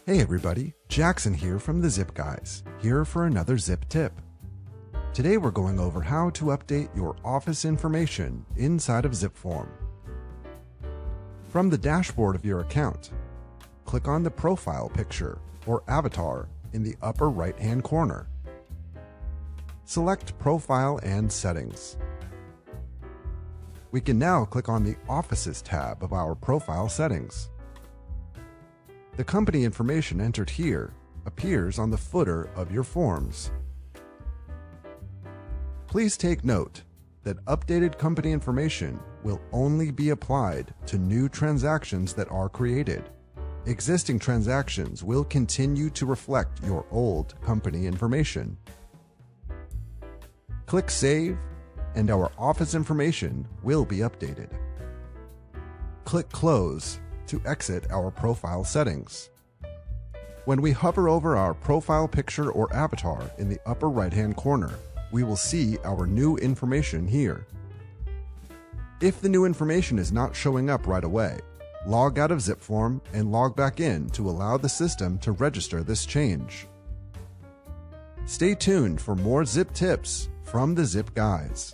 Hey everybody, Jackson here from the Zip Guys, here for another zip tip. Today we're going over how to update your office information inside of zipForm. From the dashboard of your account, click on the profile picture or avatar in the upper right-hand corner. Select Profile and Settings. We can now click on the Offices tab of our profile settings. The company information entered here appears on the footer of your forms. Please take note that updated company information will only be applied to new transactions that are created. Existing transactions will continue to reflect your old company information. Click Save, and our office information will be updated. Click Close to exit our profile settings. When we hover over our profile picture or avatar in the upper right-hand corner, we will see our new information here. If the new information is not showing up right away, log out of zipForm and log back in to allow the system to register this change. Stay tuned for more zip tips from the Zip Guys.